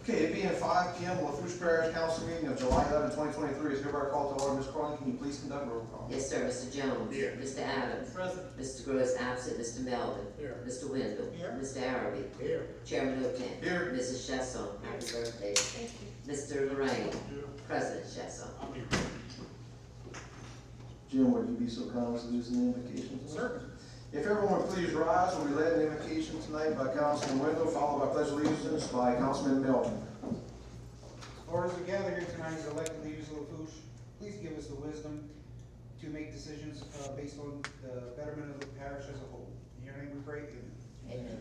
Okay, it being 5 p.m., Lafourche Parish Council meeting of July 11, 2023 is hereby called to order. Ms. Cronin, can you please conduct roll call? Yes, sir. Mr. Jones. Here. Mr. Adams. Present. Mr. Gross absent. Mr. Melvin. Here. Mr. Wendell. Here. Mr. Arabi. Here. Chairman O'Kane. Here. Mrs. Chasson. Happy birthday. Thank you. Mr. Lorraine. Here. President Chasson. I'm here. Jim, would you be so kind as to do some invocations? Sir. If everyone would please rise, we'll be led in invocation tonight by Councilman Wendell, followed by pledge of allegiance by Councilman Melvin. Lord, as we gather here tonight as elected leaders of Lafourche, please give us the wisdom to make decisions based on the betterment of the parish as a whole. In your name we pray, amen. Amen.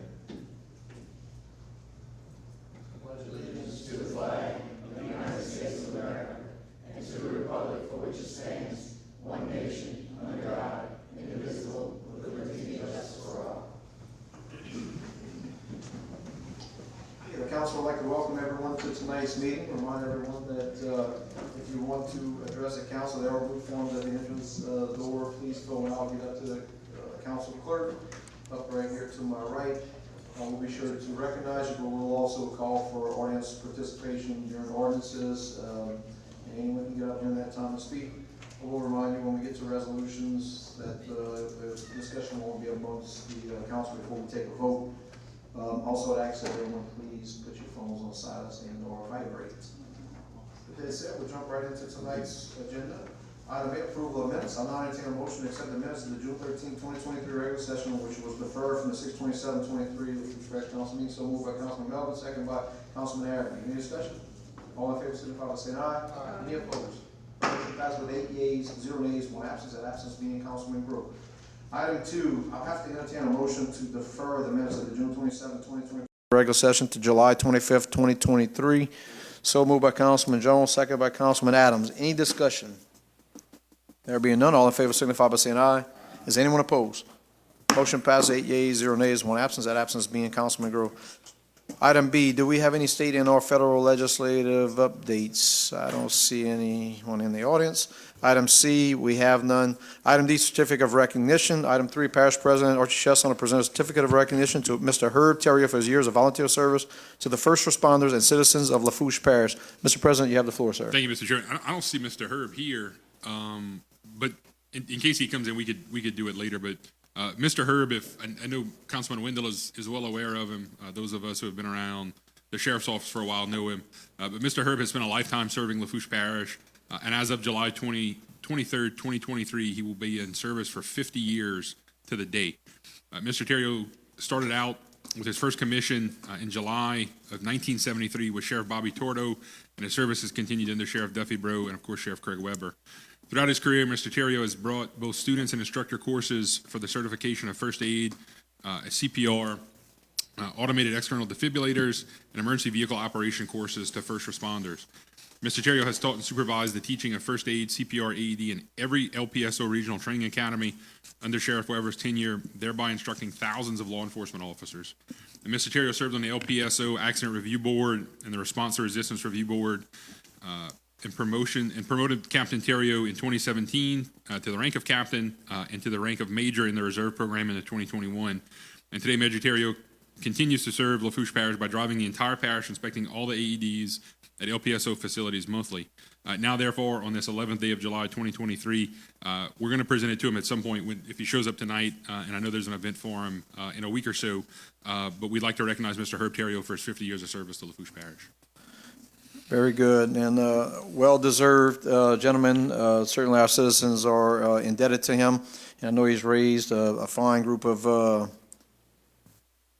The council would like to welcome everyone to tonight's meeting. Remind everyone that if you want to address the council, there are blue forms at the entrance door. Please fill them out, get up to the council clerk, up right here to my right. We'll be sure to recognize you, but we'll also call for audience participation during ordinances. And anyone can get up during that time to speak. We'll remind you when we get to resolutions that the discussion won't be amongst the council before we take a vote. Also, I'd ask that everyone please put your phones on silence and or vibrate. With that said, we'll jump right into tonight's agenda. Item 8, approval of minutes. I'll now entertain a motion to accept the minutes of the June 13, 2023 regular session, which was deferred from the 6/27/23 Lafourche Council meeting. So moved by Councilman Melvin, second by Councilman Arabi. Any discussion? All in favor, signify by saying aye. Aye. Any opposed? Motion passes with 8 yeas, 0 nays, 1 absence. That absence being Councilman Brooke. Item 2, I'll have to entertain a motion to defer the minutes of the June 27, 2023 regular session to July 25th, 2023. So moved by Councilman Jones, second by Councilman Adams. Any discussion? There being none, all in favor signify by saying aye. Is anyone opposed? Motion passes 8 yeas, 0 nays, 1 absence. That absence being Councilman Grove. Item B, do we have any state and or federal legislative updates? I don't see anyone in the audience. Item C, we have none. Item D, certificate of recognition. Item 3, Parish President Archie Chesson to present a certificate of recognition to Mr. Herb Terrier for his years of volunteer service to the first responders and citizens of Lafourche Parish. Mr. President, you have the floor, sir. Thank you, Mr. Chairman. I don't see Mr. Herb here, but in case he comes in, we could do it later. But Mr. Herb, if I know Councilman Wendell is well aware of him. Those of us who have been around the sheriff's office for a while know him. But Mr. Herb has spent a lifetime serving Lafourche Parish, and as of July 23rd, 2023, he will be in service for 50 years to the date. Mr. Terrio started out with his first commission in July of 1973 with Sheriff Bobby Tordo, and his service has continued under Sheriff Duffy Bro and, of course, Sheriff Craig Weber. Throughout his career, Mr. Terrio has brought both students and instructor courses for the certification of first aid, CPR, automated external defibrillators, and emergency vehicle operation courses to first responders. Mr. Terrio has taught and supervised the teaching of first aid, CPR, AED in every LPSO regional training academy under Sheriff Weber's tenure, thereby instructing thousands of law enforcement officers. And Mr. Terrio served on the LPSO Accident Review Board and the Response to Resistance Review Board, and promoted Captain Terrio in 2017 to the rank of captain and to the rank of major in the reserve program in 2021. And today, Major Terrio continues to serve Lafourche Parish by driving the entire parish, inspecting all the AEDs at LPSO facilities monthly. Now, therefore, on this 11th day of July 2023, we're going to present it to him at some point if he shows up tonight, and I know there's an event for him in a week or so, but we'd like to recognize Mr. Herb Terrio for his 50 years of service to Lafourche Parish. Very good, and well-deserved, gentlemen. Certainly our citizens are indebted to him, and I know he's raised a fine group of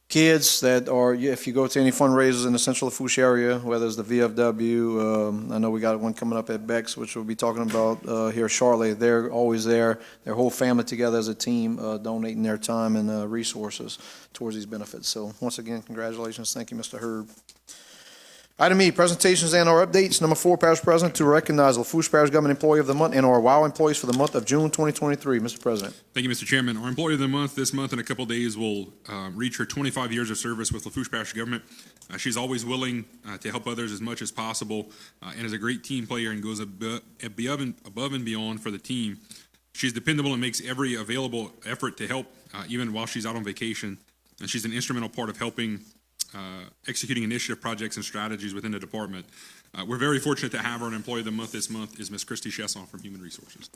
kids that are, if you go to any fundraisers in the Central Lafourche area, whether it's the VFW, I know we got one coming up at Beck's, which we'll be talking about here shortly. They're always there, their whole family together as a team, donating their time and resources towards these benefits. So once again, congratulations. Thank you, Mr. Herb. Item E, presentations and or updates. Number 4, Parish President to recognize Lafourche Parish Government Employee of the Month and or WOW employees for the month of June 2023. Mr. President. Thank you, Mr. Chairman. Our Employee of the Month this month in a couple of days will reach her 25 years of service with Lafourche Parish Government. She's always willing to help others as much as possible and is a great team player and goes above and beyond for the team. She's dependable and makes every available effort to help even while she's out on vacation. And she's an instrumental part of helping executing initiative projects and strategies within the department. We're very fortunate to have our Employee of the Month this month is Ms. Christy Chesson from Human Resources.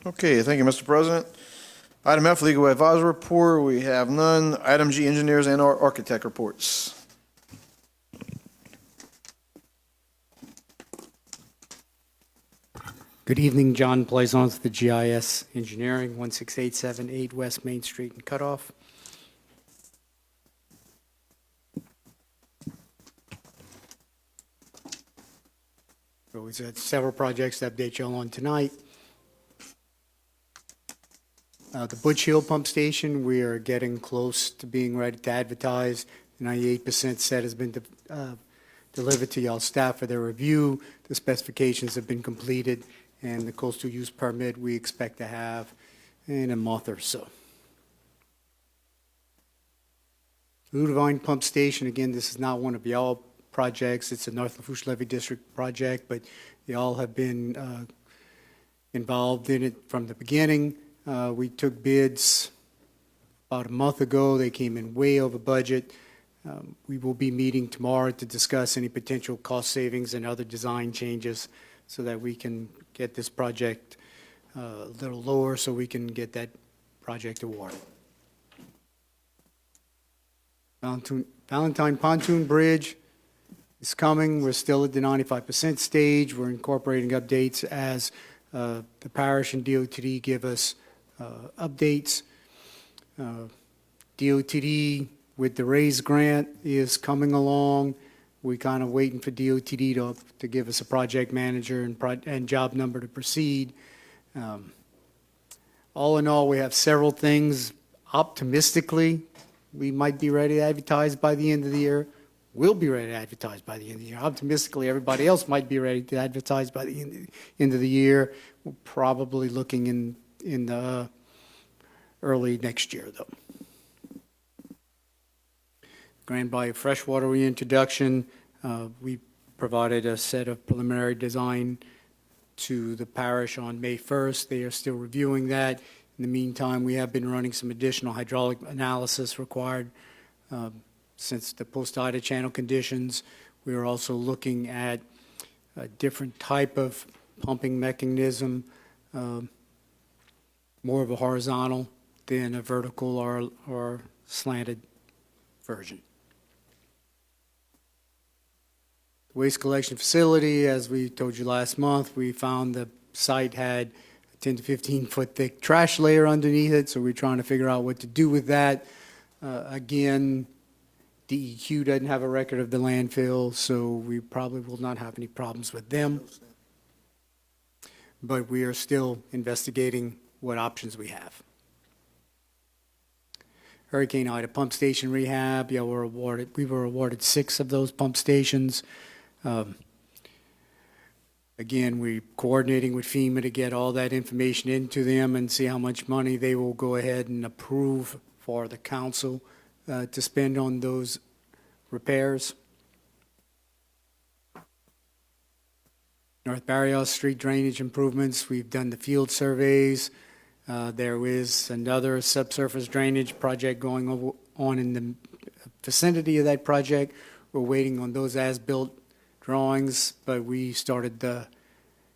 Okay, thank you, Mr. President. Item F, Legal Advisor Report, we have none. Item G, Engineers and Architect Reports. Good evening, John Plaisance with the GIS Engineering, 16878 West Main Street in Cutoff. So we've had several projects to update you all on tonight. The Butch Hill Pump Station, we are getting close to being ready to advertise. 98% set has been delivered to y'all staff for their review. The specifications have been completed, and the coastal use permit we expect to have in a month or so. Ludovine Pump Station, again, this is not one of y'all projects. It's a North Lafourche Levy District project, but y'all have been involved in it from the beginning. We took bids about a month ago. They came in way over budget. We will be meeting tomorrow to discuss any potential cost savings and other design changes so that we can get this project a little lower so we can get that project awarded. Valentine Pontoon Bridge is coming. We're still at the 95% stage. We're incorporating updates as the parish and DOTD give us updates. DOTD with the RAISE grant is coming along. We're kind of waiting for DOTD to give us a project manager and job number to proceed. All in all, we have several things. Optimistically, we might be ready to advertise by the end of the year. We'll be ready to advertise by the end of the year. Optimistically, everybody else might be ready to advertise by the end of the year. We're probably looking in the early next year, though. Grand Bayou Freshwater reintroduction. We provided a set of preliminary design to the parish on May 1st. They are still reviewing that. In the meantime, we have been running some additional hydraulic analysis required since the post-Ida channel conditions. We are also looking at a different type of pumping mechanism, more of a horizontal than a vertical or slanted version. Waste collection facility, as we told you last month, we found the site had a 10 to 15 foot thick trash layer underneath it, so we're trying to figure out what to do with that. Again, DEQ doesn't have a record of the landfill, so we probably will not have any problems with them. But we are still investigating what options we have. Hurricane Ida pump station rehab, we were awarded 6 of those pump stations. Again, we're coordinating with FEMA to get all that information into them and see how much money they will go ahead and approve for the council to spend on those repairs. North Barrios Street drainage improvements, we've done the field surveys. There is another subsurface drainage project going on in the vicinity of that project. We're waiting on those as-built drawings, but we started the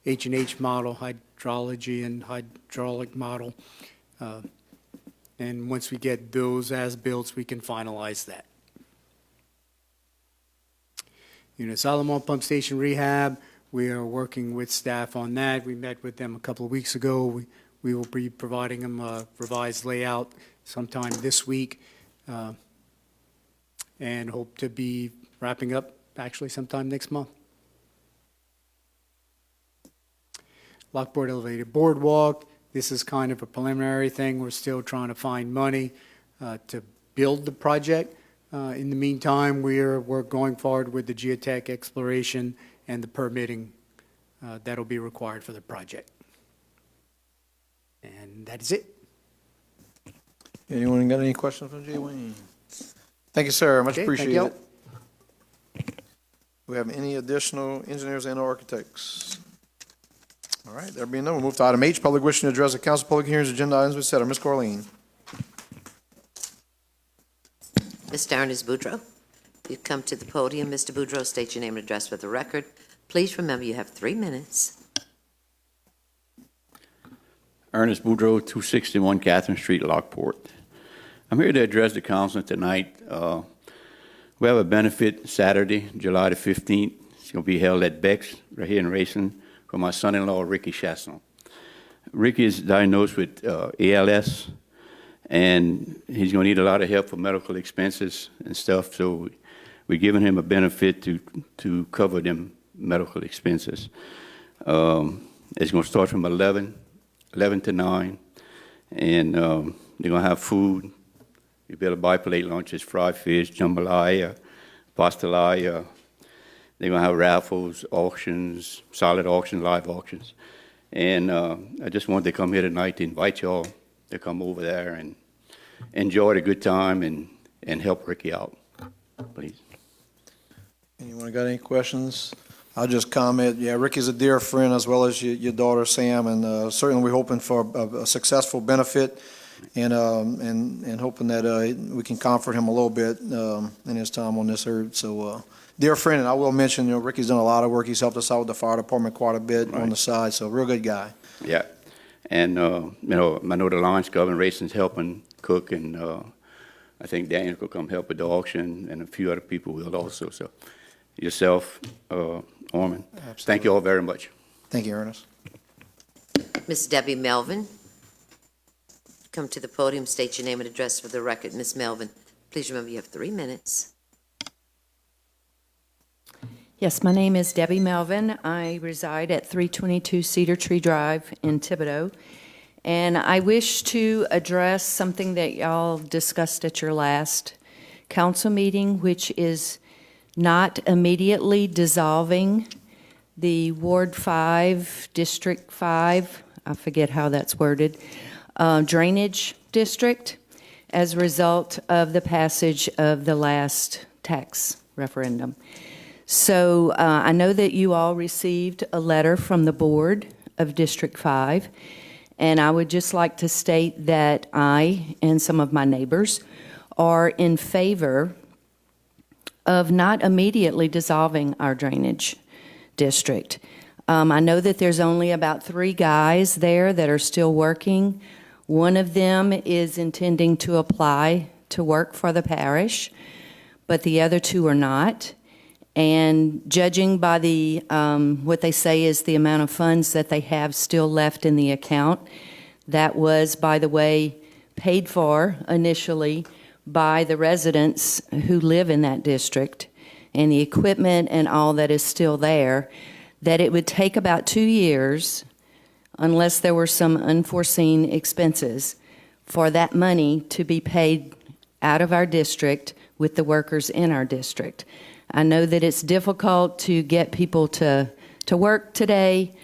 H&H model, hydrology and hydraulic model. And once we get those as-built, we can finalize that. Solomon Pump Station rehab, we are working with staff on that. We met with them a couple of weeks ago. We will be providing them a revised layout sometime this week and hope to be wrapping up actually sometime next month. Lockport Elevated Boardwalk, this is kind of a preliminary thing. We're still trying to find money. to build the project. In the meantime, we're going forward with the geotech exploration and the permitting that'll be required for the project. And that is it. Anyone got any questions from Jay Wayne? Thank you, sir. Much Okay, thank appreciated. you. Do we have any additional engineers and architects? All right, there being none, we'll move to item H, public wishing to address the council public hearings, agenda items, et cetera. Ms. Corleen. Mr. Ernest Boudreau, you've come to the podium. Mr. Boudreau, state your name and address for the record. Please remember you have 3 minutes. Ernest Boudreau, 261 Catherine Street, Lockport. I'm here to address the council tonight. We have a benefit Saturday, July the 15th. It's going to be held at Beck's, right here in Racing, for my son-in-law, Ricky Chasson. Ricky is diagnosed with ALS, and he's going to need a lot of help for medical expenses and stuff, so we're giving him a benefit to cover them medical expenses. It's going to start from 11 to 9, and they're going to have food. You better buy plate lunches, fried fish, jambalaya, pastelaya. They're going to have raffles, auctions, solid auctions, live auctions. And I just wanted to come here tonight to invite y'all to come over there and enjoy the good time and help Ricky out, please. Anyone got any questions? I'll just comment, yeah, Ricky's a dear friend as well as your daughter Sam, and certainly we're hoping for a successful benefit and hoping that we can comfort him a little bit in his time on this earth. So, dear friend, and I will mention, Ricky's done a lot of work. He's helped us out with the fire department quite a bit on the side, so real good guy. Yeah, and I know the Lions Club and Racing's helping cook, and I think Daniel will come help with the auction, and a few other people will also. So, yourself, Orman, thank you all very much. Thank you, Ernest. Ms. Debbie Melvin, come to the podium, state your name and address for the record. Ms. Melvin, please remember you have 3 minutes. Yes, my name is Debbie Melvin. I reside at 322 Cedar Tree Drive in Thibodaux. And I wish to address something that y'all discussed at your last council meeting, which is not immediately dissolving the Ward 5, District 5, I forget how that's worded, drainage district as a result of the passage of the last tax referendum. So I know that you all received a letter from the board of District 5, and I would just like to state that I and some of my neighbors are in favor of not immediately dissolving our drainage district. I know that there's only about 3 guys there that are still working. One of them is intending to apply to work for the parish, but the other 2 are not. And judging by the what they say is the amount of funds that they have still left in the account, that was, by the way, paid for initially by the residents who live in that district, and the equipment and all that is still there, that it would take about 2 years, unless there were some unforeseen expenses, for that money to be paid out of our district with the workers in our district. I know that it's difficult to get people to work today,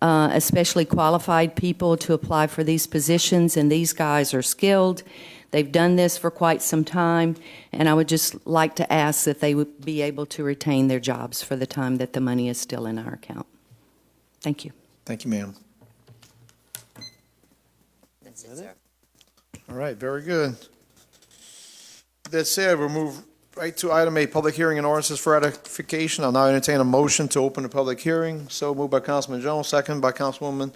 especially qualified people to apply for these positions, and these guys are skilled. They've done this for quite some time, and I would just like to ask that they would be able to retain their jobs for the time that the money is still in our account. Thank you. Thank you, ma'am. That's it, sir. All right, very good. That said, we'll move right to item A, public hearing and ordinances for ratification. I'll now entertain a motion to open the public hearing. So moved by Councilman Jones, second by Councilwoman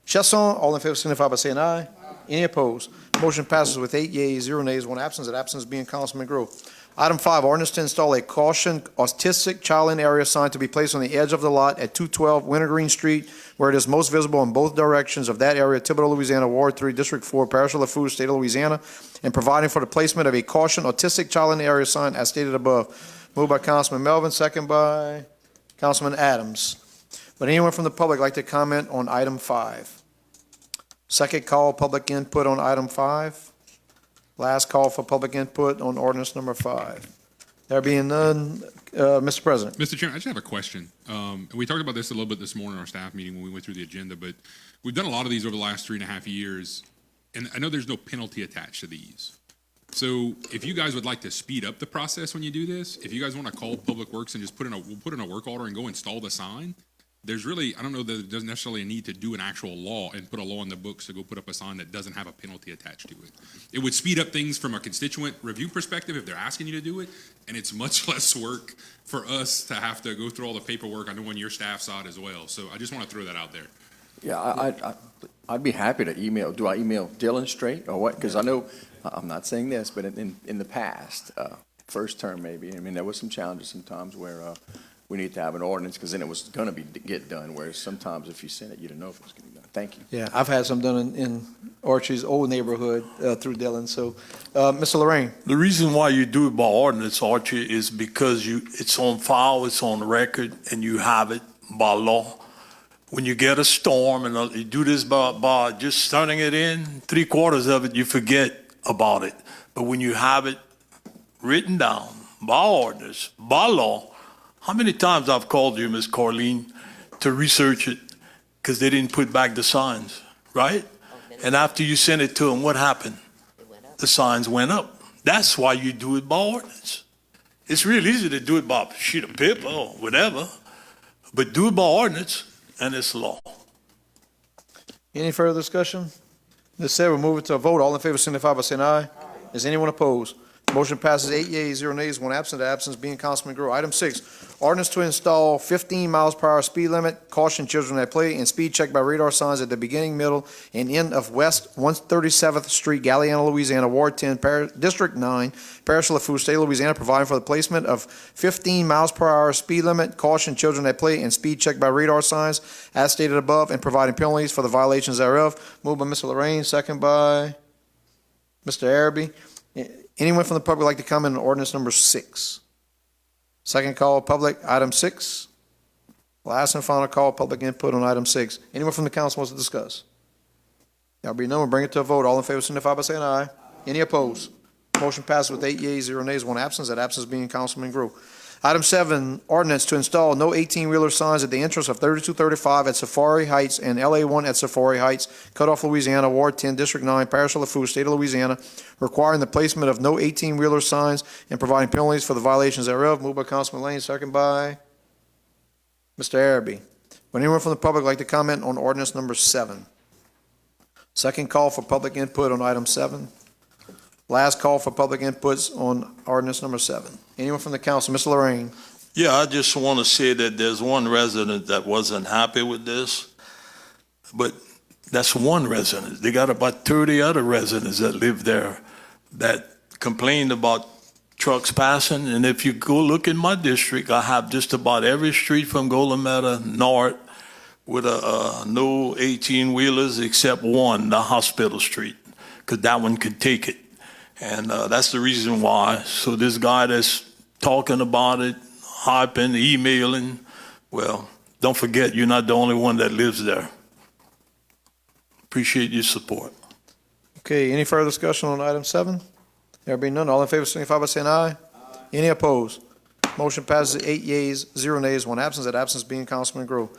Chasson. All in favor signify by saying aye. Any opposed? Motion passes with 8 yeas, 0 nays, 1 absence. That absence being Councilman Grove. Item 5, ordinance to install a caution autistic child in area sign to be placed on the edge of the lot at 212 Wintergreen Street, where it is most visible in both directions of that area, Thibodaux, Louisiana, Ward 3, District 4, Parish of Lafourche, State of Louisiana, and providing for the placement of a caution autistic child in the area sign as stated above. Moved by Councilman Melvin, second by Councilman Adams. Would anyone from the public like to comment on item 5? Second call, public input on item 5. Last call for public input on ordinance number 5. There being none, Mr. President. Mr. Chairman, I just have a question. And we talked about this a little bit this morning in our staff meeting when we went through the agenda, but we've done a lot of these over the last 3.5 years, and I know there's no penalty attached to these. So if you guys would like to speed up the process when you do this, if you guys want to call Public Works and just we'll put in a work order and go install the sign, there's really, I don't know that there's necessarily a need to do an actual law and put a law in the books to go put up a sign that doesn't have a penalty attached to it. It would speed up things from a constituent review perspective if they're asking you to do it, and it's much less work for us to have to go through all the paperwork. I know on your staff side as well, so I just want to throw that out there. Yeah, I'd be happy to email. Do I email Dylan straight or what? Because I know, I'm not saying this, but in the past, first term maybe, I mean, there was some challenges sometimes where we need to have an ordinance because then it was going to get done, whereas sometimes if you sent it, you didn't know if it was going to be done. Thank you. Yeah, I've had some done in Archie's old neighborhood through Dillon. So, Mr. Lorraine. The reason why you do it by ordinance, Archie, is because it's on file, it's on record, and you have it by law. When you get a storm and you do this by just turning it in, 3/4 of it, you forget about it. But when you have it written down by ordinance, by law, how many times I've called you, Ms. Carleen, to research it because they didn't put back the signs, right? And after you sent it to them, what happened? The signs went up. That's why you do it by ordinance. It's real easy to do it by a sheet of paper or whatever, but do it by ordinance, and it's law. Any further discussion? This said, we'll move it to a vote. All in favor signify by saying aye. Is anyone opposed? Motion passes 8 yeas, 0 nays, 1 absent. The absence being Councilman Grow. Item 6, ordinance to install 15 miles per hour speed limit, caution children at play, and speed check by radar signs at the beginning, middle, and end of West 137th Street, Galliano, Louisiana, Ward 10, District 9, Parish of Lafourche, State of Louisiana, providing for the placement of 15 miles per hour speed limit, caution children at play, and speed check by radar signs as stated above, and providing penalties for the violations thereof. Moved by Mr. Lorraine, second by Mr. Araby. Anyone from the public like to comment on ordinance number 6? Second call, public, item 6. Last and final call, public input on item 6. Anyone from the council wants to discuss? There'll be no one. Bring it to a vote. All in favor signify by saying aye. Any opposed? Motion passes with 8 yeas, 0 nays, 1 absence. That absence being Councilman Grew. Item 7, ordinance to install no 18-wheeler signs at the entrance of 3235 at Safari Heights and LA1 at Safari Heights, Cutoff, Louisiana, Ward 10, District 9, Parish of Lafourche, State of Louisiana, requiring the placement of no 18-wheeler signs and providing penalties for the violations thereof. Moved by Councilman Lane, second by Mr. Araby. Would anyone from the public like to comment on ordinance number 7? Second call for public input on item 7. Last call for public inputs on ordinance number 7. Anyone from the council? Mr. Lorraine. Yeah, I just want to say that there's one resident that wasn't happy with this, but that's one resident. They got about 30 other residents that live there that complained about trucks passing. And if you go look in my district, I have just about every street from Golometa north with no 18-wheelers except one, the hospital street, because that one could take it. And that's the reason why. So this guy that's talking about it, hyping, emailing, well, don't forget, you're not the only one that lives there. Appreciate your support. Okay, any further discussion on item 7? There being none, all in favor signify by saying aye. Any opposed? Motion passes 8 yeas, 0 nays, 1 absence. That absence being Councilman Grow.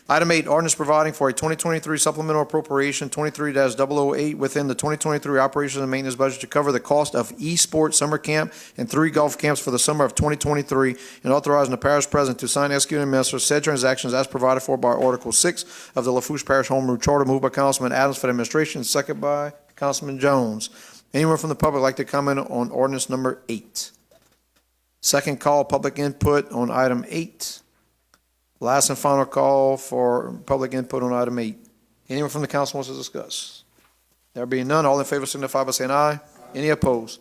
Item 8, ordinance providing for a 2023 supplemental appropriation 23-008 within the 2023 operations and maintenance budget to cover the cost of eSports summer camp and 3 golf camps for the summer of 2023, and authorizing the parish president to sign, execute, and administer said transactions as provided for by Article 6 of the Lafourche Parish Home Rule Charter. Moved by Councilman Adams for the administration, second by Councilman Jones. Anyone from the public like to comment on ordinance number 8? Second call, public input on item 8. Last and final call for public input on item 8. Anyone from the council wants to discuss? There being none, all in favor signify by saying aye. Any opposed?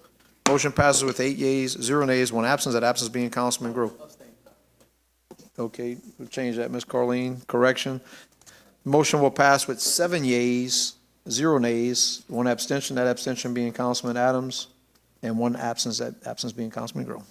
Motion passes with 8 yeas, 0 nays, 1 absence. That absence being Councilman Grew. Okay, we'll change that, Ms. Carleen. Correction. Motion will pass with 7 yeas, 0 nays, 1 abstention. That abstention being Councilman Adams, and 1 absence. That absence being Councilman Grew.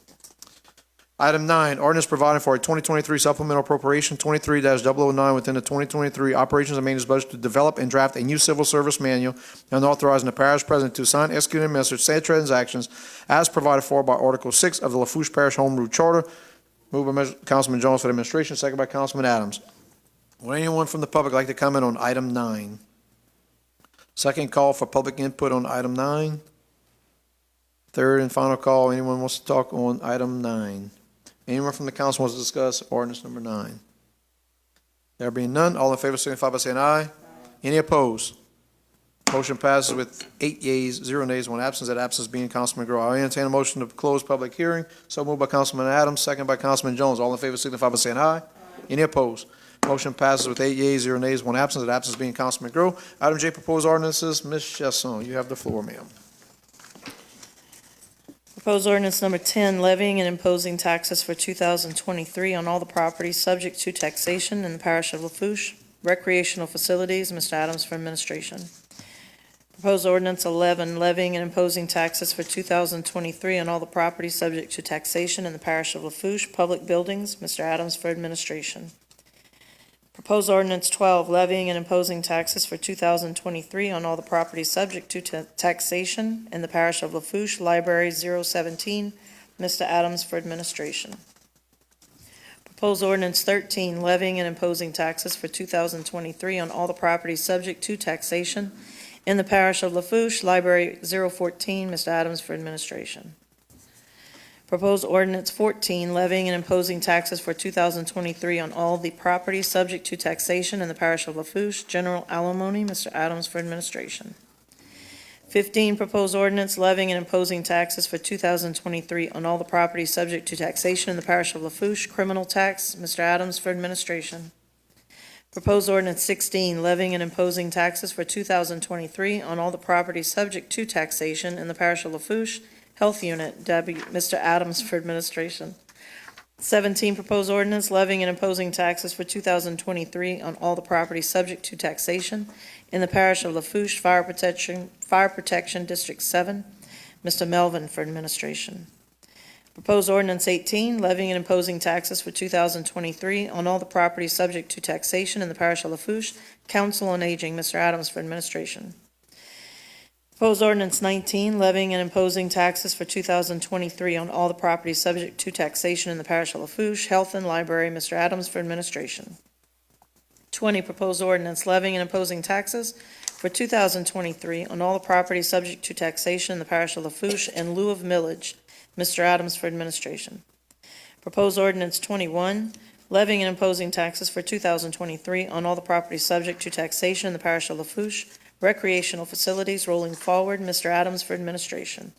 Item 9, ordinance providing for a 2023 supplemental appropriation 23-009 within the 2023 operations and maintenance budget to develop and draft a new civil service manual and authorizing the parish president to sign, execute, and administer said transactions as provided for by Article 6 of the Lafourche Parish Home Rule Charter. Moved by Councilman Jones for the administration, second by Councilman Adams. Would anyone from the public like to comment on item 9? Second call for public input on item 9. Third and final call, anyone wants to talk on item 9? Anyone from the council wants to discuss ordinance number 9? There being none, all in favor signify by saying aye. Any opposed? Motion passes with 8 yeas, 0 nays, 1 absence. That absence being Councilman Grow. I entertain a motion to close public hearing. So moved by Councilman Adams, second by Councilman Jones. All in favor signify by saying aye. Any opposed? Motion passes with 8 yeas, 0 nays, 1 absence. That absence being Councilman Grow. Item J, proposed ordinances. Ms. Chasson, you have the floor, ma'am. Proposed ordinance number 10, levying and imposing taxes for 2023 on all the properties subject to taxation in the parish of Lafourche. Recreational facilities, Mr. Adams for administration. Proposed ordinance 11, levying and imposing taxes for 2023 on all the properties subject to taxation in the parish of Lafourche. Public buildings, Mr. Adams for administration. Proposed ordinance 12, levying and imposing taxes for 2023 on all the properties subject to taxation in the parish of Lafourche. Library 017, Mr. Adams for administration. Proposed ordinance 13, levying and imposing taxes for 2023 on all the properties subject to taxation in the parish of Lafourche. Library 014, Mr. Adams for administration. Proposed ordinance 14, levying and imposing taxes for 2023 on all the properties subject to taxation in the parish of Lafourche. General alimony, Mr. Adams for administration. 15, proposed ordinance levying and imposing taxes for 2023 on all the properties subject to taxation in the parish of Lafourche. Criminal tax, Mr. Adams for administration. Proposed ordinance 16, levying and imposing taxes for 2023 on all the properties subject to taxation in the parish of Lafourche. Health Unit, Mr. Adams for administration. 17, proposed ordinance levying and imposing taxes for 2023 on all the properties subject to taxation in the parish of Lafourche. Fire Protection District 7, Mr. Melvin for administration. Proposed ordinance 18, levying and imposing taxes for 2023 on all the properties subject to taxation in the parish of Lafourche. Council on Aging, Mr. Adams for administration. Proposed ordinance 19, levying and imposing taxes for 2023 on all the properties subject to taxation in the parish of Lafourche. Health and Library, Mr. Adams for administration. 20, proposed ordinance levying and imposing taxes for 2023 on all the properties subject to taxation in the parish of Lafourche in lieu of millage, Mr. Adams for administration. Proposed ordinance 21, levying and imposing taxes for 2023 on all the properties subject to taxation in the parish of Lafourche. Recreational facilities, rolling forward, Mr. Adams for administration.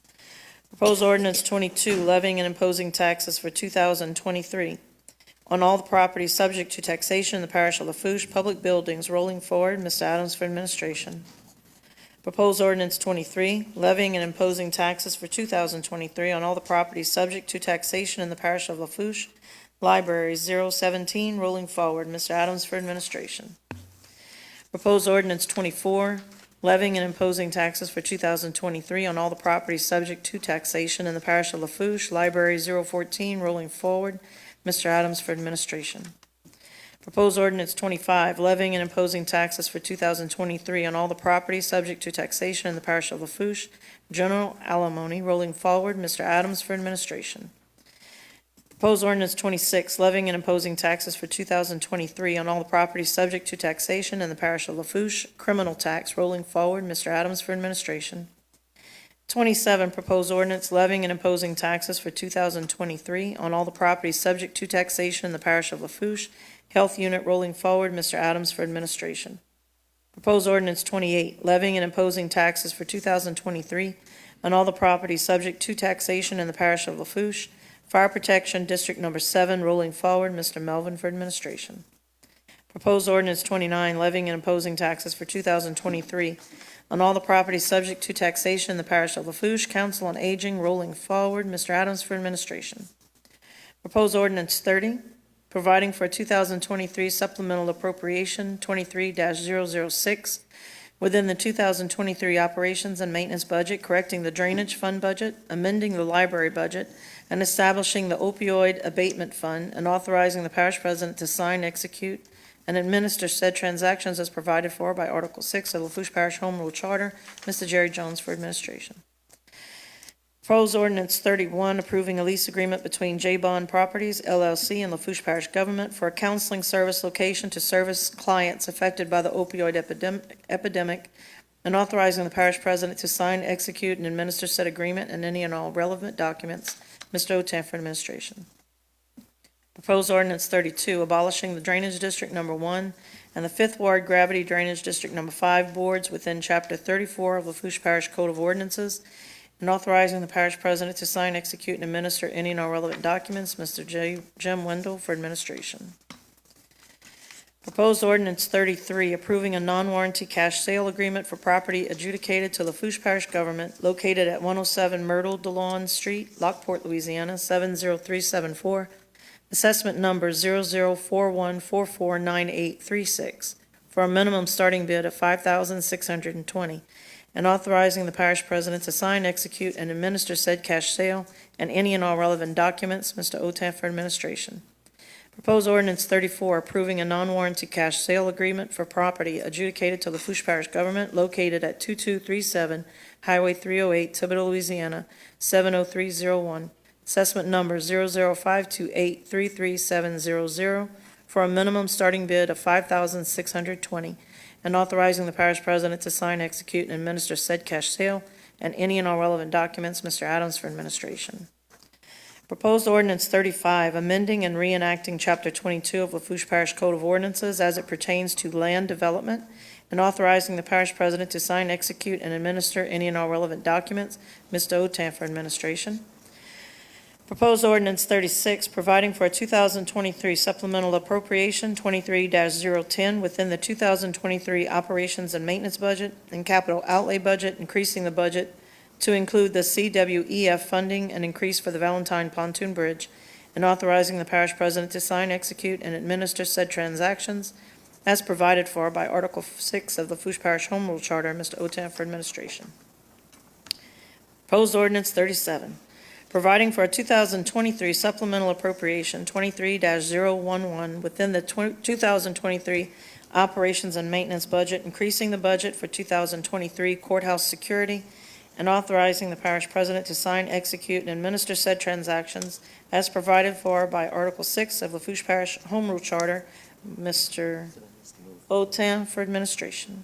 Proposed ordinance 22, levying and imposing taxes for 2023 on all the properties subject to taxation in the parish of Lafourche. Public buildings, rolling forward, Mr. Adams for administration. Proposed ordinance 23, levying and imposing taxes for 2023 on all the properties subject to taxation in the parish of Lafourche. Library 017, rolling forward, Mr. Adams for administration. Proposed ordinance 24, levying and imposing taxes for 2023 on all the properties subject to taxation in the parish of Lafourche. Library 014, rolling forward, Mr. Adams for administration. Proposed ordinance 25, levying and imposing taxes for 2023 on all the properties subject to taxation in the parish of Lafourche. General alimony, rolling forward, Mr. Adams for administration. Proposed ordinance 26, levying and imposing taxes for 2023 on all the properties subject to taxation in the parish of Lafourche. Criminal tax, rolling forward, Mr. Adams for administration. 27, proposed ordinance levying and imposing taxes for 2023 on all the properties subject to taxation in the parish of Lafourche. Health Unit, rolling forward, Mr. Adams for administration. Proposed ordinance 28, levying and imposing taxes for 2023 on all the properties subject to taxation in the parish of Lafourche. Fire Protection District Number 7, rolling forward, Mr. Melvin for administration. Proposed ordinance 29, levying and imposing taxes for 2023 on all the properties subject to taxation in the parish of Lafourche. Council on Aging, rolling forward, Mr. Adams for administration. Proposed ordinance 30, providing for a 2023 supplemental appropriation 23-006 within the 2023 operations and maintenance budget, correcting the drainage fund budget, amending the library budget, and establishing the opioid abatement fund, and authorizing the parish president to sign, execute, and administer said transactions as provided for by Article 6 of Lafourche Parish Home Rule Charter. Mr. Jerry Jones for administration. Proposed ordinance 31, approving a lease agreement between J-Bond Properties, LLC, and Lafourche Parish Government for a counseling service location to service clients affected by the opioid epidemic, and authorizing the parish president to sign, execute, and administer said agreement and any and all relevant documents. Mr. Otan for administration. Proposed ordinance 32, abolishing the Drainage District Number 1 and the 5th Ward Gravity Drainage District Number 5 boards within Chapter 34 of Lafourche Parish Code of Ordinances, and authorizing the parish president to sign, execute, and administer any and all relevant documents. Mr. Jim Wendell for administration. Proposed ordinance 33, approving a non-warranty cash sale agreement for property adjudicated to Lafourche Parish Government located at 107 Myrtle DeLawn Street, Lockport, Louisiana, 70374, assessment number 0041449836, for a minimum starting bid of $5,620, and authorizing the parish president to sign, execute, and administer said cash sale and any and all relevant documents. Mr. Otan for administration. Proposed ordinance 34, approving a non-warranty cash sale agreement for property adjudicated to Lafourche Parish Government located at 2237 Highway 308, Thibodaux, Louisiana, 70301, assessment number 00528333700, for a minimum starting bid of $5,620, and authorizing the parish president to sign, execute, and administer said cash sale and any and all relevant documents. Mr. Adams for administration. Proposed ordinance 35, amending and reenacting Chapter 22 of Lafourche Parish Code of Ordinances as it pertains to land development, and authorizing the parish president to sign, execute, and administer any and all relevant documents. Mr. Otan for administration. Proposed ordinance 36, providing for a 2023 supplemental appropriation 23-010 within the 2023 operations and maintenance budget and capital outlay budget, increasing the budget to include the CWEF funding and increase for the Valentine Pontoon Bridge, and authorizing the parish president to sign, execute, and administer said transactions as provided for by Article 6 of the Lafourche Parish Home Rule Charter. Mr. Otan for administration. Proposed ordinance 37, providing for a 2023 supplemental appropriation 23-011 within the 2023 operations and maintenance budget, increasing the budget for 2023 courthouse security, and authorizing the parish president to sign, execute, and administer said transactions as provided for by Article 6 of Lafourche Parish Home Rule Charter. Mr. Otan for administration.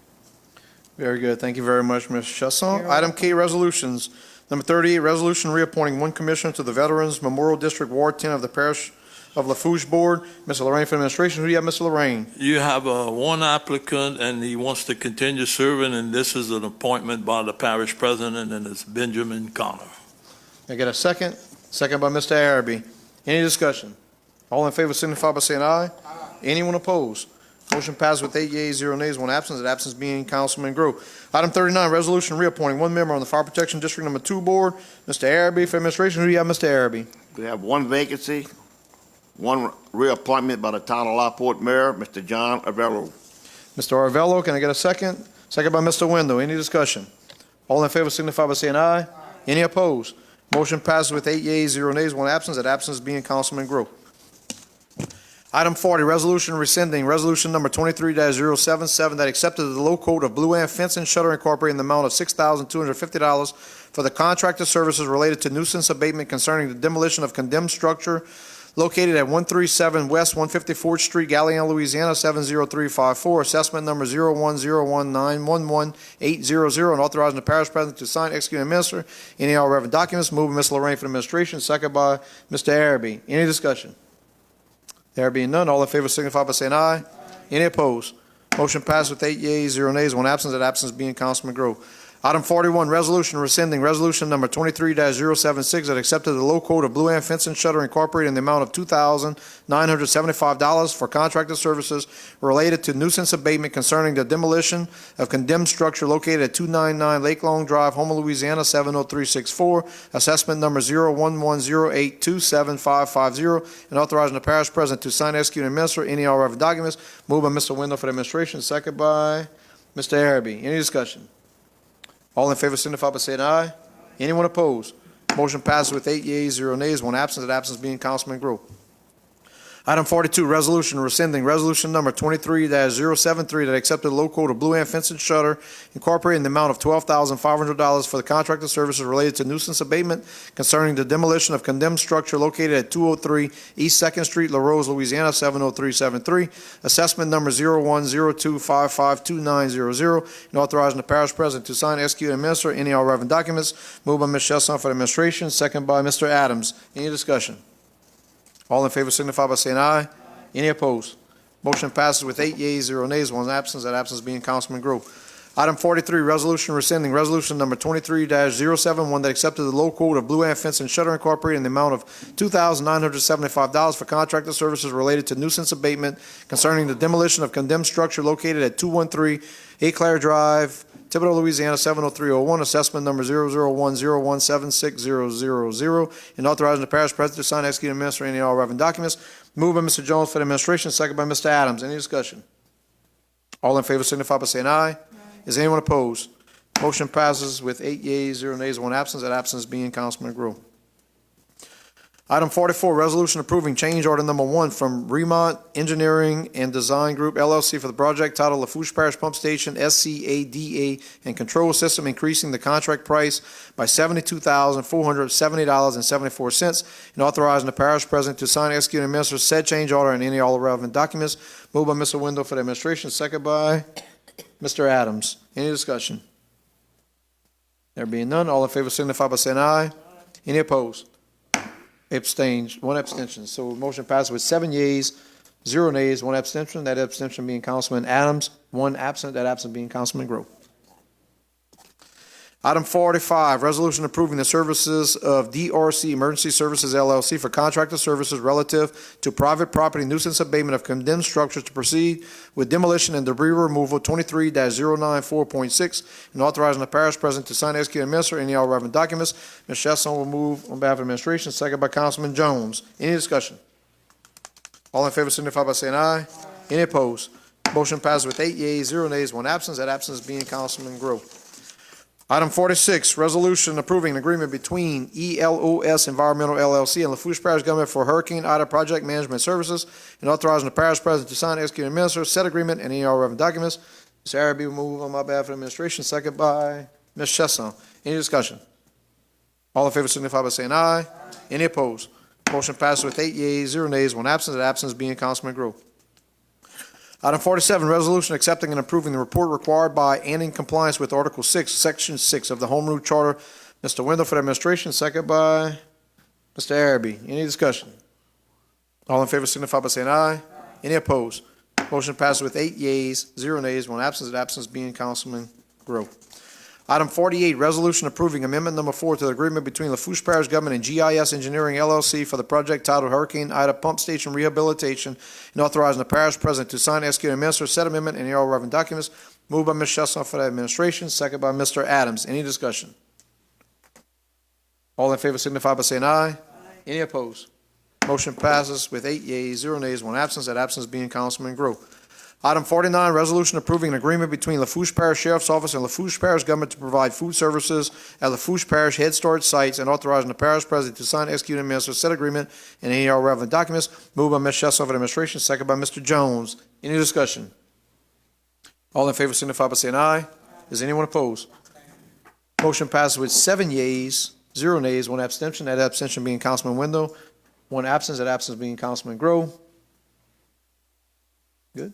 Very good. Thank you very much, Ms. Chasson. You're Item K, resolutions. Number 38, resolution reappointing one commissioner to the Veterans Memorial District Ward 10 of the Parish of Lafourche Board. Mr. Lorraine for administration. Who do you have, Mr. Lorraine? You have one applicant, and he wants to continue serving, and this is an appointment by the parish president, and it's Benjamin Connor. Can I get a second? Second by Mr. Araby. Any discussion? All in favor signify by saying aye. Anyone opposed? Motion passes with 8 yeas, 0 nays, 1 absence. The absence being Councilman Grow. Item 39, resolution reappointing one member on the Fire Protection District Number 2 Board. Mr. Araby for administration. Who do you have, Mr. Araby? We have one vacancy, one reappointment by the town of Lockport Mayor, Mr. John Avello. Mr. Arvello, can I get a second? Second by Mr. Wendell. Any discussion? All in favor signify by saying aye. Any opposed? Motion passes with 8 yeas, 0 nays, 1 absence. That absence being Councilman Grow. Item 40, resolution rescinding resolution number 23-077 that accepted the low quote of Blue Ant Fence and Shutter Incorporated in the amount of $6,250 for the contracted services related to nuisance abatement concerning the demolition of condemned structure located at 137 West 154th Street, Galion, Louisiana, 70354, assessment number 0101911800, and authorizing the parish president to sign, execute, and administer any all relevant documents. Moved by Ms. Lorraine for the administration, second by Mr. Araby. Any discussion? There being none, all in favor signify by saying aye. Any opposed? Motion passes with 8 yeas, 0 nays, 1 absence. That absence being Councilman Grove. Item 41, resolution rescinding resolution number 23-076 that accepted the low quote of Blue Ant Fence and Shutter Incorporated in the amount of $2,975 for contracted services related to nuisance abatement concerning the demolition of condemned structure located at 299 Lake Long Drive, Houma, Louisiana, 70364, assessment number 0110827550, and authorizing the parish president to sign, execute, and administer any all relevant documents. Moved by Mr. Wendell for the administration, second by Mr. Araby, any discussion? All in favor signify by saying aye. Anyone opposed? Motion passes with 8 yeas, 0 nays, 1 absent, that absence being Councilman Grow. Item 42, resolution rescinding resolution number 23-073 that accepted low quote of Blue Ant Fence and Shutter Incorporated in the amount of $12,500 for the contracted services related to nuisance abatement concerning the demolition of condemned structure located at 203 East 2nd Street, La Rose, Louisiana, 70373, assessment number 0102552900, and authorizing the parish president to sign, execute, and administer any all relevant documents. Moved by Ms. Chesson for the administration, second by Mr. Adams. Any discussion? All in favor signify by saying aye. Any opposed? Motion passes with 8 yeas, 0 nays, 1 absence, that absence being Councilman Grow. Item 43, resolution rescinding resolution number 23-071 that accepted the low quote of Blue Ant Fence and Shutter Incorporated in the amount of $2,975 for contracted services related to nuisance abatement concerning the demolition of condemned structure located at 213 Eclair Drive, Thibodeau, Louisiana, 70301, assessment number 0010176000, and authorizing the parish president to sign, execute, and administer any and all relevant documents. Moved by Mr. Jones for the administration, second by Mr. Adams. Any discussion? All in favor signify by saying aye. Is anyone opposed? Motion passes with 8 yeas, 0 nays, 1 absence, that absence being Councilman Grow. Item 44, resolution approving change order number 1 from Remont Engineering and Design Group LLC for the project titled Lafourche Parish Pump Station SCADA and Control System, increasing the contract price by $72,470.74, and authorizing the parish president to sign, execute, and administer said change order and any all relevant documents. Moved by Mr. Wendell for the administration, second by Mr. Adams. Any discussion? There being none, all in favor signify by saying aye. Any opposed? Abstained, 1 abstention. So motion passes with 7 yeas, 0 nays, 1 abstention. That abstention being Councilman Adams, 1 absent. That absent being Councilman Grow. Item 45, resolution approving the services of DRC Emergency Services LLC for contracted services relative to private property nuisance abatement of condemned structures to proceed with demolition and debris removal 23-094.6, and authorizing the parish president to sign, execute, and administer any all relevant documents. Ms. Chesson will move on behalf of the administration, second by Councilman Jones. Any discussion? All in favor signify by saying aye. Any opposed? Motion passes with 8 yeas, 0 nays, 1 absence. That absence being Councilman Grow. Item 46, resolution approving an agreement between ELOS Environmental LLC and Lafourche Parish Government for Hurricane Ida Project Management Services, and authorizing the parish president to sign, execute, and administer said agreement and any all relevant documents. Mr. Araby will move on my behalf of the administration, second by Ms. Chesson. Any discussion? All in favor signify by saying aye. Any opposed? Motion passes with 8 yeas, 0 nays, 1 absence, that absence being Councilman Grow. Item 47, resolution accepting and approving the report required by and in compliance with Article 6, Section 6 of the Home Rule Charter. Mr. Wendell for the administration, second by Mr. Araby. Any discussion? All in favor signify by saying aye. Any opposed? Motion passes with 8 yeas, 0 nays, 1 absence, that absence being Councilman Grow. Item 48, resolution approving amendment number 4 to the agreement between Lafourche Parish Government and GIS Engineering LLC for the project titled Hurricane Ida Pump Station Rehabilitation, and authorizing the parish president to sign, execute, and administer said amendment and any all relevant documents. Moved by Ms. Chesson for the administration, second by Mr. Adams. Any discussion? All in favor signify by saying aye. Any opposed? Motion passes with 8 yeas, 0 nays, 1 absence, that absence being Councilman Grow. Item 49, resolution approving an agreement between Lafourche Parish Sheriff's Office and Lafourche Parish Government to provide food services at Lafourche Parish Head Start sites, and authorizing the parish president to sign, execute, and administer said agreement and any all relevant documents. Moved by Ms. Chesson for the administration, second by Mr. Jones. Any discussion? All in favor signify by saying aye. Is anyone opposed? Motion passes with 7 yeas, 0 nays, 1 abstention. That abstention being Councilman Wendell. 1 absence. That absence being Councilman Grow. Good.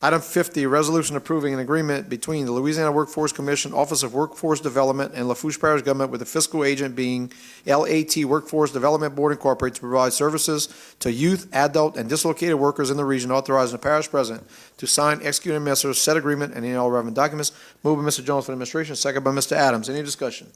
Item 50, resolution approving an agreement between the Louisiana Workforce Commission, Office of Workforce Development, and Lafourche Parish Government with the fiscal agent being LAT Workforce Development Board Incorporated to provide services to youth, adult, and dislocated workers in the region, authorizing the parish president to sign, execute, and administer said agreement and any all relevant documents. Moved by Mr. Jones for the administration, second by Mr. Adams. Any discussion?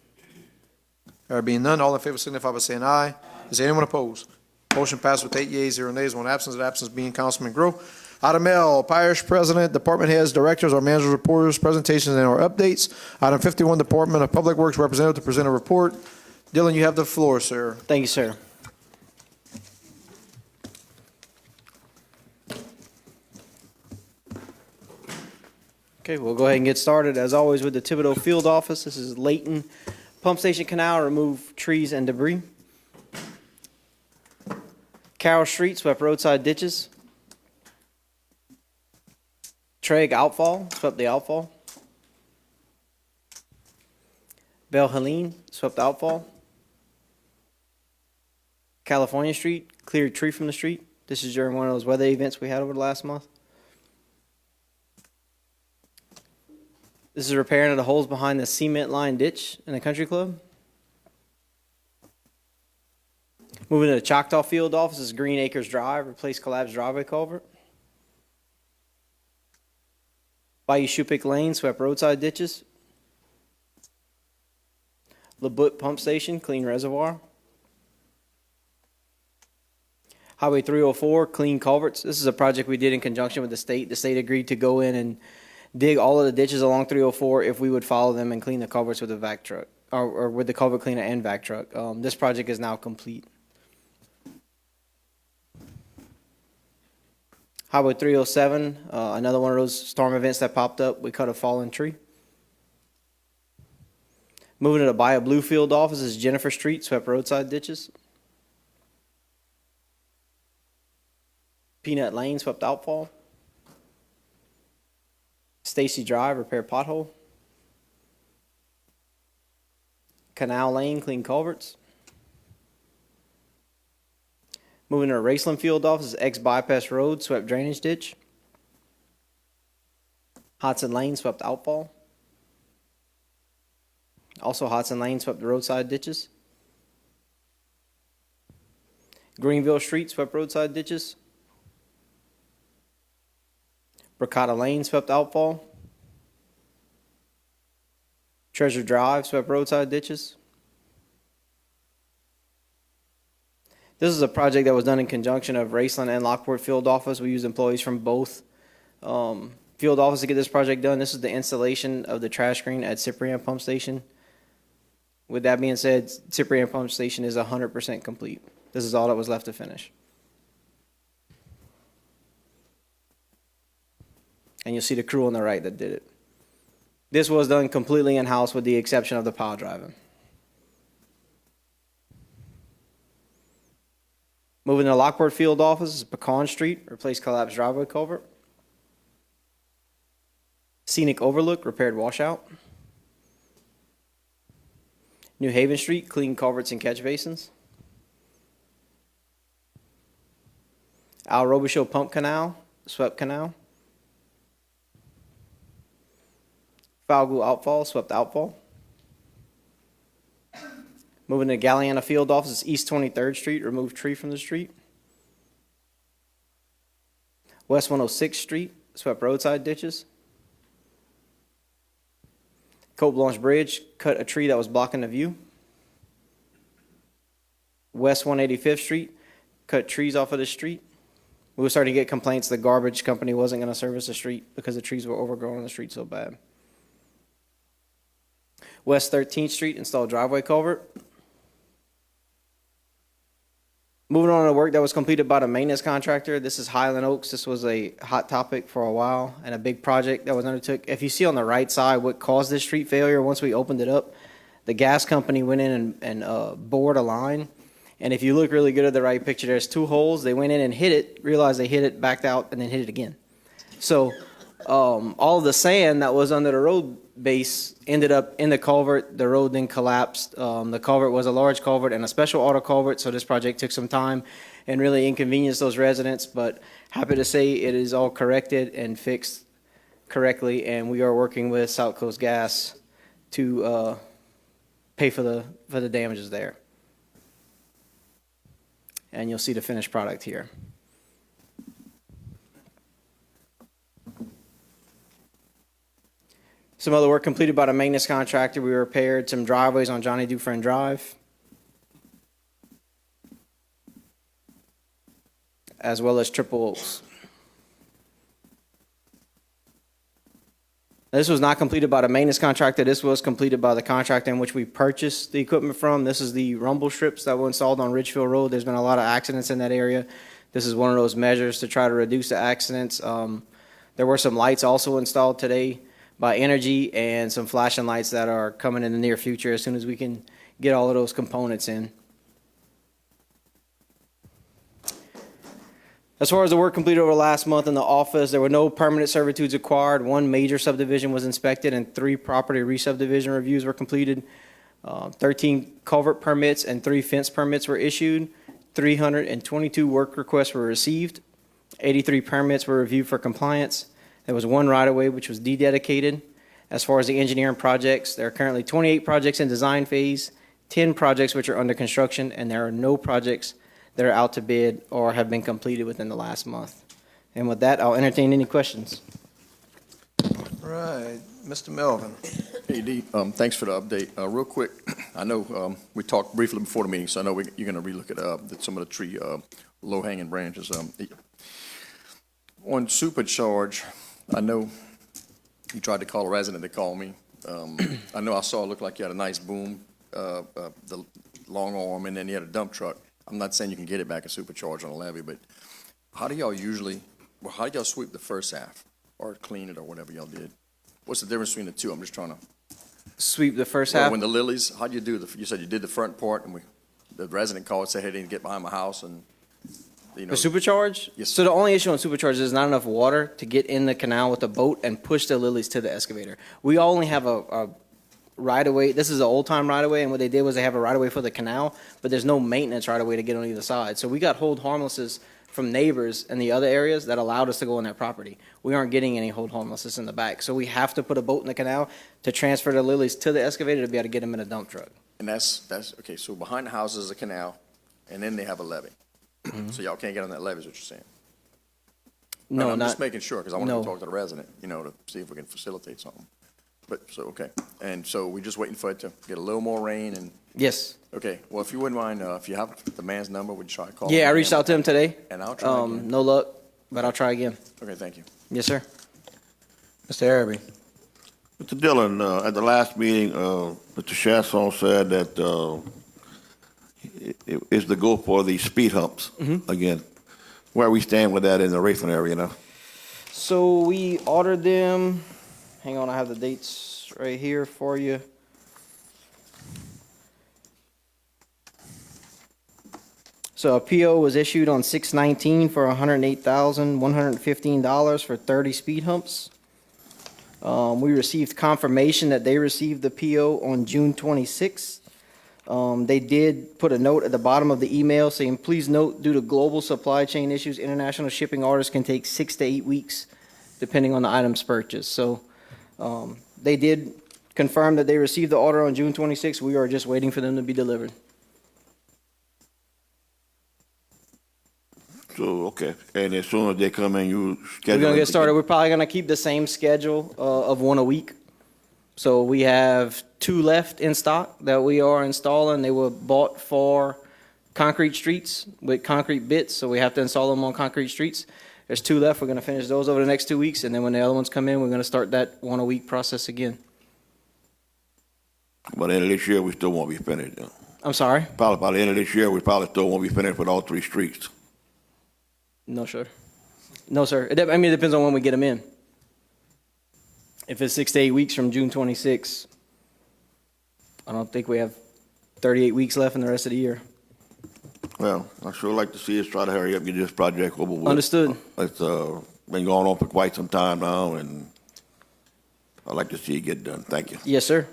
There being none, all in favor signify by saying aye. Is anyone opposed? Motion passed with 8 yeas, 0 nays, 1 absence. That absence being Councilman Grow. Item L, parish president, department heads, directors, or managers, reporters, presentations, and or updates. Item 51, Department of Public Works representative to present a report. Dylan, you have the floor, sir. Thank you, sir. Okay, we'll go ahead and get started. As always with the Thibodeau Field Office, this is Layton Pump Station Canal, remove trees and debris. Carroll Street, swept roadside ditches. Treg outfall, swept the outfall. Belle Helene, swept outfall. California Street, cleared tree from the street. This is during one of those weather events we had over the last month. This is repairing of the holes behind the cement line ditch in the country club. Moving to the Choctaw Field Office is Green Acres Drive, replace collapsed driveway culvert. Bayou Shupik Lane, swept roadside ditches. LeBoot Pump Station, clean reservoir. Highway 304, clean culverts. This is a project we did in conjunction with the state. The state agreed to go in and dig all of the ditches along 304 if we would follow them and clean the culverts with a vac truck, or with the culvert cleaner and vac truck. This project is now complete. Highway 307, another one of those storm events that popped up. We cut a fallen tree. Moving to the Bayou Bluefield office is Jennifer Street, swept roadside ditches. Peanut Lane, swept outfall. Stacy Drive, repair pothole. Canal Lane, clean culverts. Moving to the Raceland Field office, X-Bypass Road, swept drainage ditch. Hodson Lane, swept outfall. Also Hodson Lane, swept the roadside ditches. Greenville Street, swept roadside ditches. Bricata Lane, swept outfall. Treasure Drive, swept roadside ditches. This is a project that was done in conjunction of Raceland and Lockport Field Office. We used employees from both field offices to get this project done. This is the installation of the trash screen at Cyprian Pump Station. With that being said, Cyprian Pump Station is 100% complete. This is all that was left to finish. And you'll see the crew on the right that did it. This was done completely in-house with the exception of the pile driving. Moving to Lockport Field Office is Pecan Street, replace collapsed driveway culvert. Scenic Overlook, repaired washout. New Haven Street, clean culverts and catch basins. Al Robichaud Pump Canal, swept canal. Falgout outfall, swept outfall. Moving to Galliana Field Office, East 23rd Street, remove tree from the street. West 106th Street, swept roadside ditches. Cote Blanche Bridge, cut a tree that was blocking the view. West 185th Street, cut trees off of the street. We were starting to get complaints the garbage company wasn't going to service the street because the trees were overgrown on the street so bad. West 13th Street, installed driveway culvert. Moving on to work that was completed by the maintenance contractor. This is Highland Oaks. This was a hot topic for a while and a big project that was undertook. If you see on the right side what caused this street failure, once we opened it up, the gas company went in and bored a line. And if you look really good at the right picture, there's two holes. They went in and hit it, realized they hit it, backed out, and then hit it again. So all of the sand that was under the road base ended up in the culvert. The road then collapsed. The culvert was a large culvert and a special auto culvert, so this project took some time and really inconvenienced those residents, but happy to say it is all corrected and fixed correctly, and we are working with South Coast Gas to pay for the damages there. And you'll see the finished product here. Some other work completed by the maintenance contractor. We repaired some driveways on Johnny Dufresne Drive, as well as Triple Oaks. This was not completed by the maintenance contractor. This was completed by the contractor in which we purchased the equipment from. This is the rumble strips that were installed on Ridgefield Road. There's been a lot of accidents in that area. This is one of those measures to try to reduce the accidents. There were some lights also installed today by energy and some flashing lights that are coming in the near future as soon as we can get all of those components in. As far as the work completed over the last month in the office, there were no permanent servitudes acquired. 1 major subdivision was inspected and 3 property re-subdivision reviews were completed. 13 culvert permits and 3 fence permits were issued. 322 work requests were received. 83 permits were reviewed for compliance. There was 1 right-of-way which was dededicated. As far as the engineering projects, there are currently 28 projects in design phase, 10 projects which are under construction, and there are no projects that are out to bid or have been completed within the last month. And with that, I'll entertain any questions. All right, Mr. Melvin. Hey, Dee, thanks for the update. Real quick, I know we talked briefly before the meeting, so I know you're going to relook at some of the tree low-hanging branches. On supercharge, I know you tried to call a resident to call me. I know I saw it looked like you had a nice boom, the long arm, and then you had a dump truck. I'm not saying you can get it back a supercharge on a levee, but how do y'all sweep the first half or clean it or whatever y'all did? What's the difference between the two? I'm just trying to. Sweep the first Well, half? when the lilies, how do you do you said you did the front part and the resident called and said, hey, they didn't get behind my house and, you know. The supercharge? Yes. So the only issue on supercharge is there's not enough water to get in the canal with the boat and push the lilies to the excavator. We only have a right-of-way. This is an old-time right-of-way, and what they did was they have a right-of-way for the canal, but there's no maintenance right-of-way to get on either side. So we got hold harmlesses from neighbors in the other areas that allowed us to go on that property. We aren't getting any hold harmlesses in the back. So we have to put a boat in the canal to transfer the lilies to the excavator to be able to get them in a dump truck. And that's, okay, so behind the house is a canal, and then they have a levee. So y'all can't get on that levee is what you're saying? No, I'm not. just making sure, because I want no. to talk to the resident, to see if we can facilitate something. But, so, okay. And so we're just waiting for it to get a little more rain and, Yes. okay. Well, if you wouldn't mind, if you have the man's number, would you try to call? Yeah, I him reached again? out to him today. And I'll try again. No luck, but I'll try again. Okay, thank you. Yes, sir. Mr. Araby. Mr. Dillon, at the last meeting, Mr. Chasson said that it is the goal for the speed humps again. Where we stand with that in the Raython area now? So we ordered them. Hang on, I have the dates right here for you. So a PO was issued on 6/19 for $108,115 for 30 speed humps. We received confirmation that they received the PO on June 26th. They did put a note at the bottom of the email saying, please note, due to global supply chain issues, international shipping orders can take 6 to 8 weeks, depending on the items purchased. So they did confirm that they received the order on June 26th. We are just waiting for them to be delivered. So, okay. And as soon as they come in, you schedule. We're going to them get started. We're probably going to keep the same schedule of 1 a week. So we have 2 left in stock that we are installing. They were bought for concrete streets with concrete bits, so we have to install them on concrete streets. There's 2 left. We're going to finish those over the next 2 weeks, and then when the other ones come in, we're going to start that 1 a week process again. By the end of this year, we still won't be finished. I'm sorry? Probably by the end of this year, we probably still won't be finished with all 3 streets. No, sir. No, sir. It depends on when we get them in. If it's 6 to 8 weeks from June 26, I don't think we have 38 weeks left in the rest of the year. Well, I sure like to see us try to hurry up and get this project over with. Understood. It's been going on for quite some time now, and I'd like to see it get done. Thank you. Yes, sir.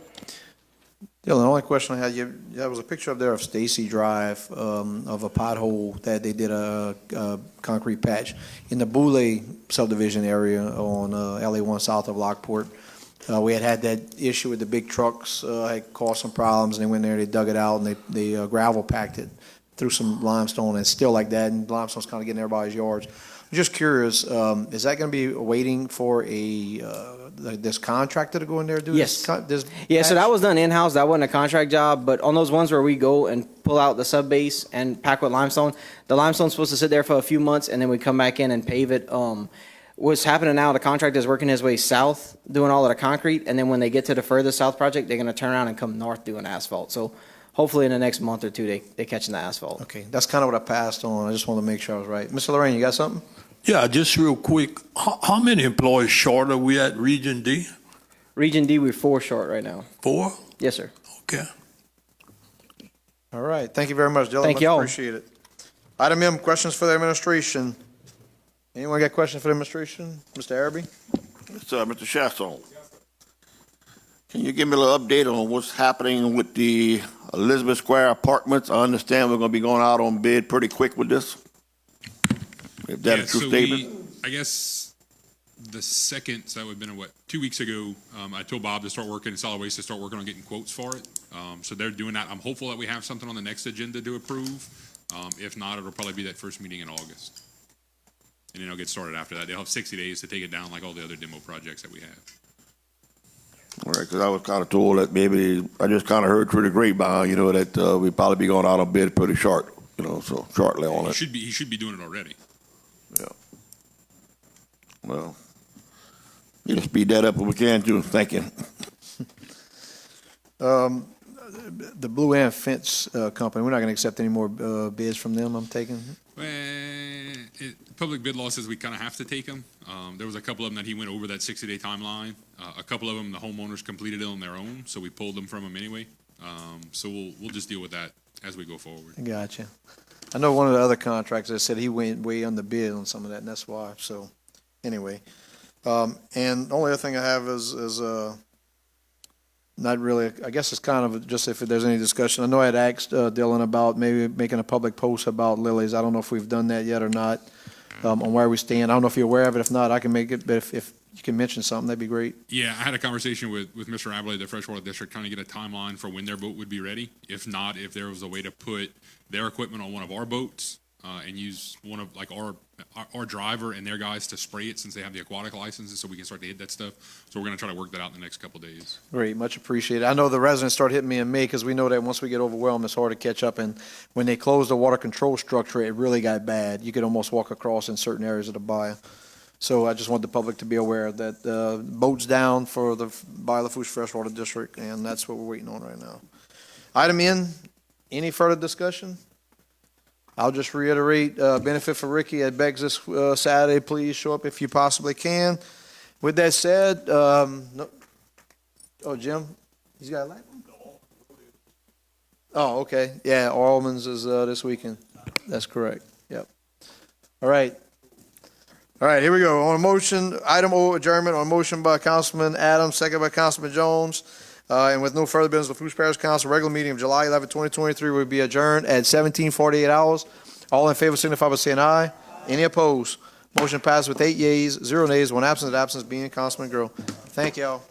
Dylan, the only question I had, there was a picture up there of Stacy Drive, of a pothole that they did a concrete patch. In the Boulay subdivision area on LA1 south of Lockport, we had that issue with the big trucks, had caused some problems, and they went there, they dug it out, and they gravel packed it, threw some limestone, and it's still like that, and limestone's kind of getting everybody's yards. I'm just curious, is that going to be waiting for this contractor to go in there and do Yes. this? Yeah, so patch? that was done in-house. That wasn't a contract job, but on those ones where we go and pull out the sub base and pack with limestone, the limestone's supposed to sit there for a few months, and then we come back in and pave it. What's happening now, the contractor is working his way south, doing all of the concrete, and then when they get to the further south project, they're going to turn around and come north doing asphalt. So hopefully in the next month or 2, they're catching the asphalt. Okay, that's kind of what I passed on. I just wanted to make sure I was right. Mr. Lorraine, you got something? Yeah, just real quick, how many employees short are we at Region D? Region D, we're 4 short right now. 4? Yes, sir. Okay. All right, thank you very much, Dylan. Thank Much y'all. appreciate it. Item M, questions for the administration. Anyone got questions for the administration? Mr. Araby? Yes, Mr. Chasson. Can you give me a little update on what's happening with the Elizabeth Square Apartments? I understand we're going to be going out on bid pretty quick with this. If that's a true statement. I guess the second, so that would have been, 2 weeks ago, I told Bob to start working, Solid Waste to start working on getting quotes for it. So they're doing that. I'm hopeful that we have something on the next agenda to approve. If not, it'll probably be that first meeting in August. And then it'll get started after that. They'll have 60 days to take it down like all the other demo projects that we have. All right, because I was kind of told that maybe, I just kind of heard through the grapevine, that we'd probably be going out on bid pretty short, so shortly on He it. should be doing it already. Yeah. Well, you can speed that up if we can too. Thank you. The Blue Ant Fence Company, we're not going to accept any more bids from them, I'm taking. Public bid law says we kind of have to take them. There was a couple of them that he went over that 60-day timeline. A couple of them, the homeowners completed it on their own, so we pulled them from them anyway. So we'll just deal with that as we go forward. Gotcha. I know one of the other contractors said he went way under bid on some of that, and that's why, so, anyway. And the only other thing I have is not really, I guess it's kind of just if there's any discussion. I know I had asked Dylan about maybe making a public post about lilies. I don't know if we've done that yet or not, on where we stand. I don't know if you're aware of it. If not, I can make it, but if you can mention something, that'd be great. Yeah, I had a conversation with Mr. Abley, the Freshwater District, trying to get a timeline for when their boat would be ready. If not, if there was a way to put their equipment on one of our boats and use one of like our driver and their guys to spray it since they have the aquatic licenses, so we can start to hit that stuff. So we're going to try to work that out in the next couple of days. Great, much appreciated. I know the residents start hitting me in May because we know that once we get overwhelmed, it's hard to catch up. And when they closed the water control structure, it really got bad. You could almost walk across in certain areas of the bayou. So I just want the public to be aware that boats down for the Lafourche Freshwater District, and that's what we're waiting on right now. Item N, any further discussion? I'll just reiterate, benefit for Ricky at Beggs this Saturday. Please show up if you possibly can. With that said, Jim, he's got a light one? Oh, okay. Yeah, Orleans is this weekend. That's correct. Yep. All right. All right, here we go. On a motion, item O, adjournment, on a motion by Councilman Adams, second by Councilman Jones. And with no further business, Lafourche Parish Council regular meeting of July 11, 2023 will be adjourned at 17:48 hours. All in favor signify by saying aye. Any opposed? Motion passed with 8 yeas, 0 nays, 1 absent. Absence being Councilman Grow. Thank y'all.